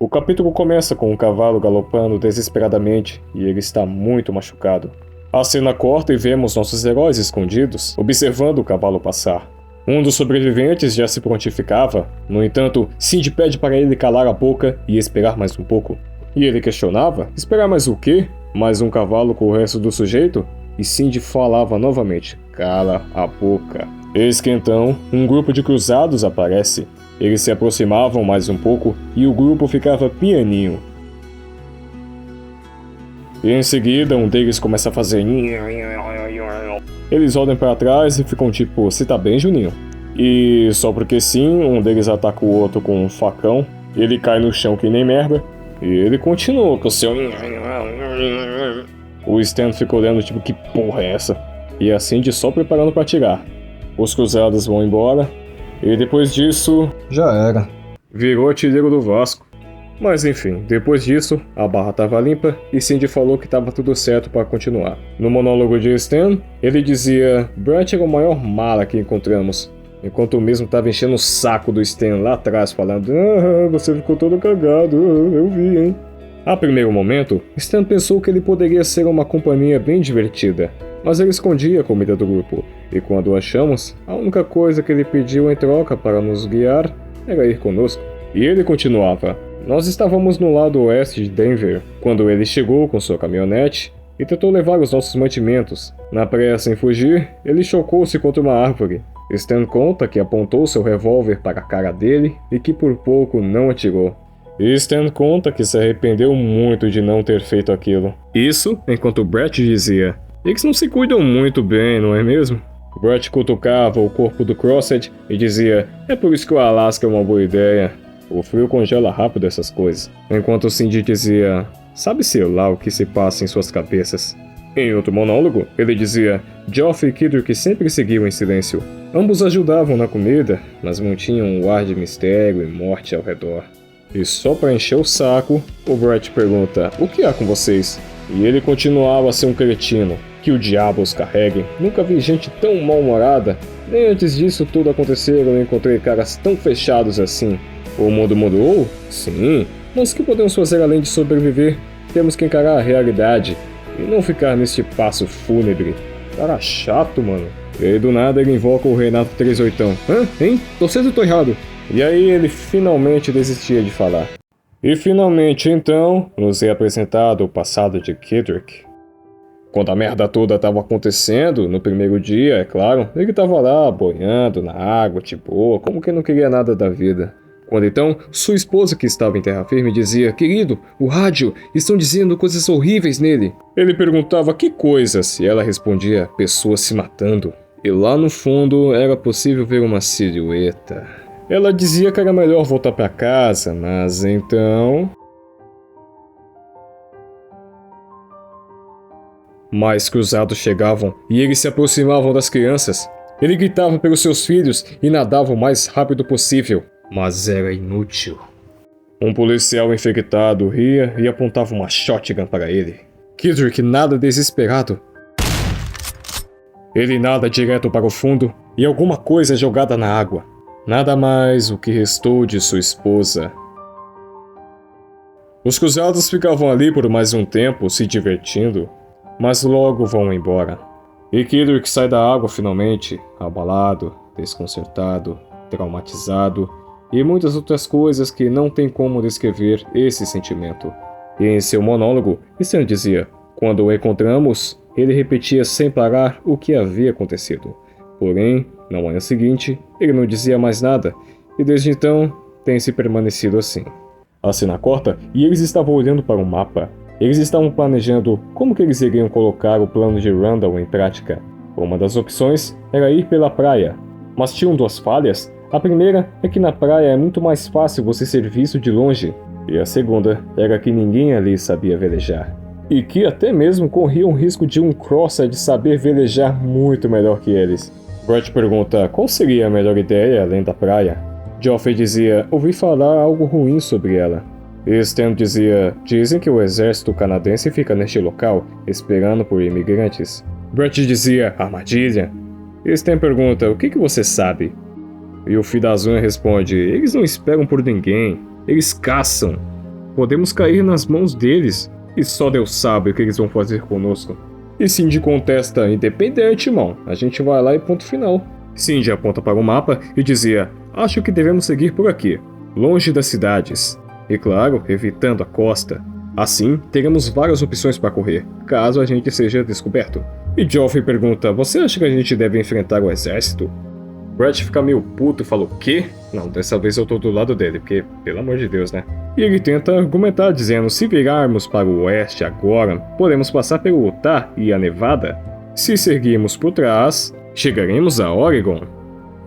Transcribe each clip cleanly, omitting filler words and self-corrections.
O capítulo começa com um cavalo galopando desesperadamente e ele está muito machucado. A cena corta e vemos nossos heróis escondidos, observando o cavalo passar. Um dos sobreviventes já se prontificava, no entanto, Cindy pede para ele calar a boca e esperar mais um pouco. E ele questionava, esperar mais o quê? Mais um cavalo com o resto do sujeito? E Cindy falava novamente, cala a boca. Eis que então, um grupo de cruzados aparece. Eles se aproximavam mais um pouco e o grupo ficava pianinho. E em seguida, um deles começa a fazer... Eles olham para trás e ficam tipo, você tá bem, Juninho? E só porque sim, um deles ataca o outro com um facão, ele cai no chão que nem merda, e ele continua com o seu... O Stan fica olhando tipo, que porra é essa? E a Cindy só preparando para atirar. Os cruzados vão embora, e depois disso... Já era. Virou artilheiro do Vasco. Mas enfim, depois disso, a barra estava limpa e Cindy falou que estava tudo certo para continuar. No monólogo de Stan, ele dizia: Brett era o maior mala que encontramos, enquanto o mesmo estava enchendo o saco do Stan lá atrás, falando: você ficou todo cagado, eu vi, hein? A primeiro momento, Stan pensou que ele poderia ser uma companhia bem divertida, mas ele escondia a comida do grupo, e quando o achamos, a única coisa que ele pediu em troca para nos guiar era ir conosco. E ele continuava: nós estávamos no lado oeste de Denver, quando ele chegou com sua caminhonete e tentou levar os nossos mantimentos. Na pressa em fugir, ele chocou-se contra uma árvore. Stan conta que apontou seu revólver para a cara dele e que por pouco não atirou. E Stan conta que se arrependeu muito de não ter feito aquilo. Isso enquanto Brett dizia: eles não se cuidam muito bem, não é mesmo? Brett cutucava o corpo do Crossed e dizia: é por isso que o Alasca é uma boa ideia. O frio congela rápido essas coisas. Enquanto Cindy dizia: sabe-se lá o que se passa em suas cabeças. Em outro monólogo, ele dizia: Geoff e Kidrick sempre seguiam em silêncio. Ambos ajudavam na comida, mas mantinham um ar de mistério e morte ao redor. E só para encher o saco, o Brett pergunta: o que há com vocês? E ele continuava a ser um cretino. Que o diabo os carregue. Nunca vi gente tão mal-humorada. Nem antes disso tudo acontecer eu encontrei caras tão fechados assim. O mundo mudou? Sim, mas o que podemos fazer além de sobreviver? Temos que encarar a realidade e não ficar neste passo fúnebre. Cara chato, mano. E aí do nada ele invoca o Renato 38. Hein? Tô certo ou tô errado? E aí ele finalmente desistia de falar. E finalmente então nos é apresentado o passado de Kidrick. Quando a merda toda estava acontecendo, no primeiro dia, é claro, ele estava lá boiando na água, de boa, como que não queria nada da vida. Quando então, sua esposa que estava em terra firme dizia: querido, o rádio, estão dizendo coisas horríveis nele. Ele perguntava que coisas, e ela respondia: pessoas se matando. E lá no fundo era possível ver uma silhueta. Ela dizia que era melhor voltar para casa, mas então... Mais cruzados chegavam e eles se aproximavam das crianças. Ele gritava pelos seus filhos e nadava o mais rápido possível. Mas era inútil. Um policial infectado ria e apontava uma shotgun para ele. Kidrick nada desesperado. Ele nada direto para o fundo e alguma coisa é jogada na água. Nada mais o que restou de sua esposa. Os cruzados ficavam ali por mais um tempo se divertindo, mas logo vão embora. E Kidrick sai da água finalmente, abalado, desconcertado, traumatizado e muitas outras coisas que não tem como descrever esse sentimento. E em seu monólogo, Stan dizia: quando o encontramos, ele repetia sem parar o que havia acontecido. Porém, na manhã seguinte, ele não dizia mais nada, e desde então tem se permanecido assim. A cena corta e eles estavam olhando para um mapa. Eles estavam planejando como que eles iriam colocar o plano de Randall em prática. Uma das opções era ir pela praia, mas tinham duas falhas. A primeira é que na praia é muito mais fácil você ser visto de longe, e a segunda era que ninguém ali sabia velejar. E que até mesmo corriam o risco de um Crossed saber velejar muito melhor que eles. Brett pergunta qual seria a melhor ideia além da praia. Geoff dizia: ouvi falar algo ruim sobre ela. E Stan dizia: dizem que o exército canadense fica neste local, esperando por imigrantes. Brett dizia: armadilha. E Stan pergunta: o que você sabe? E o filho da Zunha responde: eles não esperam por ninguém, eles caçam. Podemos cair nas mãos deles, e só Deus sabe o que eles vão fazer conosco. E Cindy contesta, independente, irmão, a gente vai lá e ponto final. Cindy aponta para o mapa e dizia, acho que devemos seguir por aqui, longe das cidades. E claro, evitando a costa. Assim, teremos várias opções para correr, caso a gente seja descoberto. E Joffrey pergunta, você acha que a gente deve enfrentar o exército? Brett fica meio puto e fala, o quê? Não, dessa vez eu tô do lado dele, porque, pelo amor de Deus, né? E ele tenta argumentar dizendo, se virarmos para o oeste agora, podemos passar pelo Utah e a Nevada. Se seguirmos por trás, chegaremos a Oregon.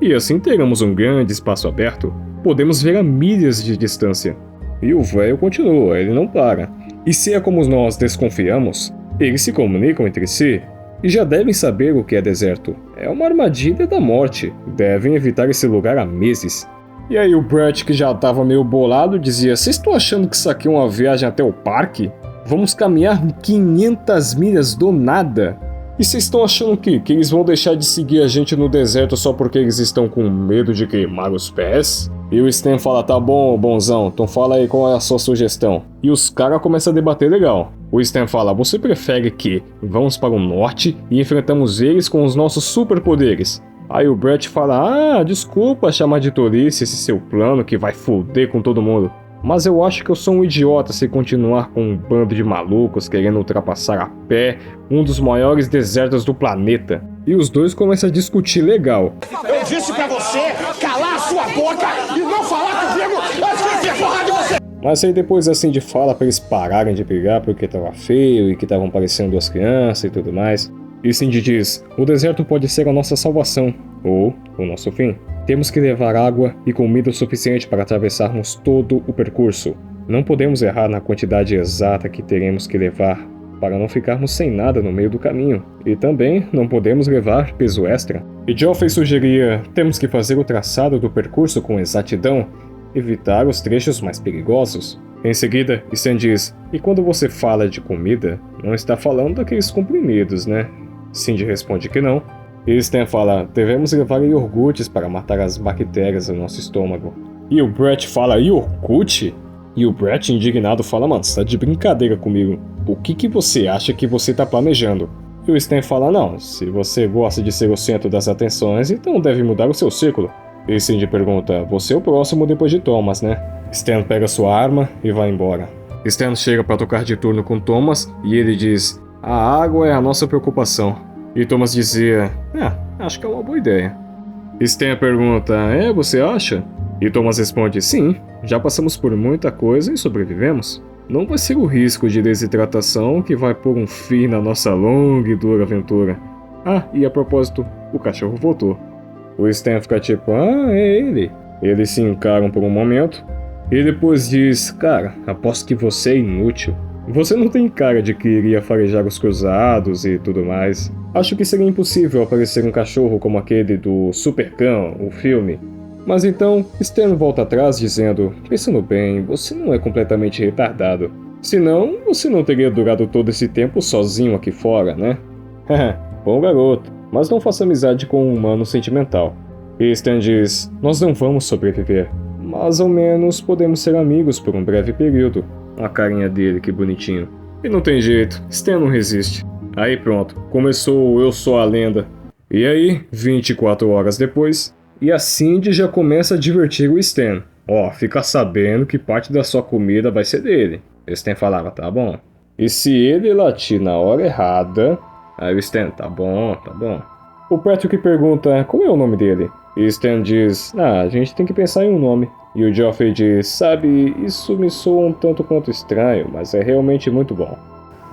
E assim teremos um grande espaço aberto. Podemos ver a milhas de distância. E o velho continua, ele não para. E se é como nós desconfiamos, eles se comunicam entre si e já devem saber o que é deserto. É uma armadilha da morte. Devem evitar esse lugar há meses. E aí o Brett, que já tava meio bolado, dizia, vocês estão achando que isso aqui é uma viagem até o parque? Vamos caminhar 500 milhas do nada? E vocês estão achando que eles vão deixar de seguir a gente no deserto só porque eles estão com medo de queimar os pés? E o Stan fala, tá bom, bonzão, então fala aí qual é a sua sugestão. E os caras começam a debater legal. O Stan fala, você prefere que vamos para o norte e enfrentamos eles com os nossos superpoderes? Aí o Brett fala, desculpa chamar de tolice esse seu plano que vai foder com todo mundo. Mas eu acho que eu sou um idiota se continuar com um bando de malucos querendo ultrapassar a pé um dos maiores desertos do planeta. E os dois começam a discutir legal. Eu disse pra você calar a sua boca e não falar comigo antes que eu enfie a porrada de você! Mas aí depois a Cindy fala pra eles pararem de brigar porque tava feio e que estavam parecendo duas crianças e tudo mais. E Cindy diz, o deserto pode ser a nossa salvação, ou o nosso fim. Temos que levar água e comida o suficiente para atravessarmos todo o percurso. Não podemos errar na quantidade exata que teremos que levar para não ficarmos sem nada no meio do caminho. E também não podemos levar peso extra. E Joffrey sugeria, temos que fazer o traçado do percurso com exatidão, evitar os trechos mais perigosos. Em seguida, Stan diz, e quando você fala de comida, não está falando daqueles comprimidos, né? Cindy responde que não. E Stan fala, devemos levar iogurtes para matar as bactérias no nosso estômago. E o Brett fala, iogurte? E o Brett, indignado, fala, mano, você tá de brincadeira comigo. O que você acha que você tá planejando? E o Stan fala, não, se você gosta de ser o centro das atenções, então deve mudar o seu círculo. E Cindy pergunta, você é o próximo depois de Thomas, né? Stan pega sua arma e vai embora. Stan chega para tocar de turno com Thomas e ele diz, a água é a nossa preocupação. E Thomas dizia, acho que é uma boa ideia. Stan pergunta, você acha? E Thomas responde, sim, já passamos por muita coisa e sobrevivemos. Não vai ser o risco de desidratação que vai pôr um fim na nossa longa e dura aventura. E a propósito, o cachorro voltou. O Stan fica tipo, é ele. Eles se encaram por um momento e depois diz, cara, aposto que você é inútil. Você não tem cara de que iria farejar os cruzados e tudo mais. Acho que seria impossível aparecer um cachorro como aquele do Supercão, o filme. Mas então, Stan volta atrás dizendo, pensando bem, você não é completamente retardado. Senão, você não teria durado todo esse tempo sozinho aqui fora, né? Bom garoto, mas não faça amizade com um humano sentimental. E Stan diz, nós não vamos sobreviver, mas ao menos podemos ser amigos por um breve período. A carinha dele, que bonitinho. E não tem jeito, Stan não resiste. Aí pronto, começou o Eu Sou a Lenda. E aí, 24 horas depois, e a Cindy já começa a divertir o Stan. Fica sabendo que parte da sua comida vai ser dele. O Stan falava, tá bom. E se ele latir na hora errada... Aí o Stan, tá bom, tá bom. O Patrick pergunta, qual é o nome dele? E Stan diz, a gente tem que pensar em um nome. E o Joffrey diz, sabe, isso me soa um tanto quanto estranho, mas é realmente muito bom.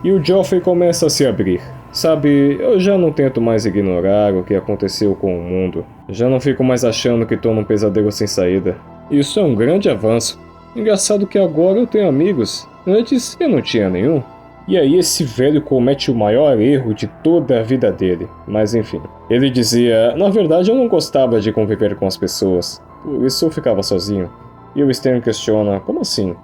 E o Joffrey começa a se abrir. Sabe, eu já não tento mais ignorar o que aconteceu com o mundo. Já não fico mais achando que tô num pesadelo sem saída. Isso é um grande avanço. Engraçado que agora eu tenho amigos. Antes eu não tinha nenhum. E aí esse velho comete o maior erro de toda a vida dele. Mas enfim. Ele dizia, na verdade eu não gostava de conviver com as pessoas. Por isso eu ficava sozinho. E o Stan questiona, como assim?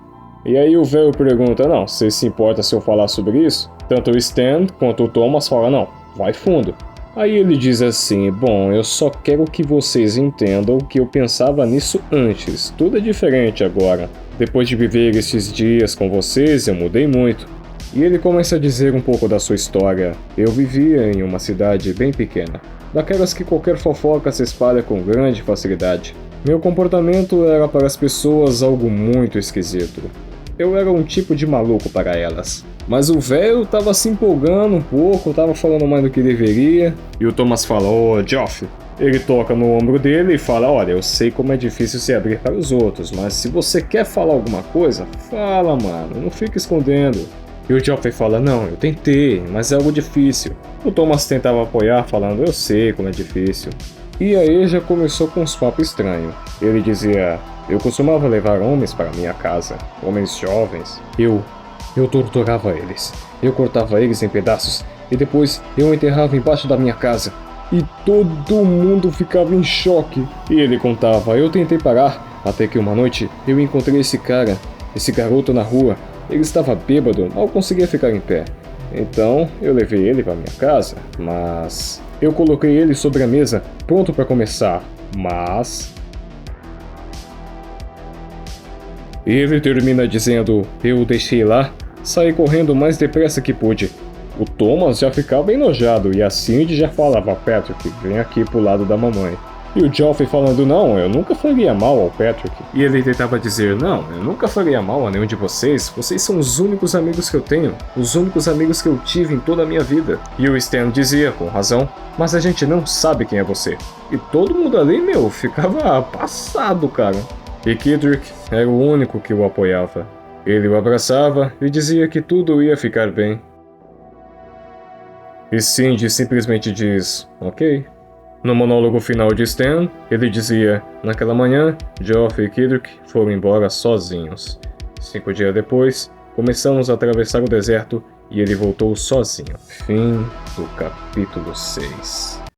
E aí o velho pergunta, não, você se importa se eu falar sobre isso? Tanto o Stan quanto o Thomas falam, não, vai fundo. Aí ele diz assim: bom, eu só quero que vocês entendam que eu pensava nisso antes, tudo é diferente agora. Depois de viver esses dias com vocês, eu mudei muito. E ele começa a dizer um pouco da sua história. Eu vivia em uma cidade bem pequena, daquelas que qualquer fofoca se espalha com grande facilidade. Meu comportamento era para as pessoas algo muito esquisito. Eu era um tipo de maluco para elas. Mas o velho tava se empolgando um pouco, tava falando mais do que deveria. E o Thomas fala: ô, Geoff. Ele toca no ombro dele e fala: olha, eu sei como é difícil se abrir para os outros, mas se você quer falar alguma coisa, fala, mano, não fica escondendo. E o Geoffrey fala: não, eu tentei, mas é algo difícil. O Thomas tentava apoiar, falando: eu sei como é difícil. E aí já começou com uns papos estranhos. Ele dizia: eu costumava levar homens para minha casa, homens jovens. Eu torturava eles. Eu cortava eles em pedaços e depois eu enterrava embaixo da minha casa. E todo mundo ficava em choque. E ele contava: eu tentei parar, até que uma noite eu encontrei esse garoto na rua. Ele estava bêbado, mal conseguia ficar em pé. Então eu levei ele para minha casa, mas eu coloquei ele sobre a mesa, pronto para começar, mas... Ele termina dizendo: eu o deixei lá, saí correndo o mais depressa que pude. O Thomas já ficava enojado e a Cindy já falava: Patrick, vem aqui pro lado da mamãe. E o Geoffrey falando: não, eu nunca faria mal ao Patrick. E ele tentava dizer: não, eu nunca faria mal a nenhum de vocês. Vocês são os únicos amigos que eu tenho. Os únicos amigos que eu tive em toda a minha vida. E o Stan dizia, com razão: mas a gente não sabe quem é você. E todo mundo ali, ficava passado, cara. E Kidrick era o único que o apoiava. Ele o abraçava e dizia que tudo ia ficar bem. E Cindy simplesmente diz: ok. No monólogo final de Stan, ele dizia: naquela manhã, Geoff e Kidrick foram embora sozinhos. 5 dias depois, começamos a atravessar o deserto e ele voltou sozinho. Fim do capítulo 6.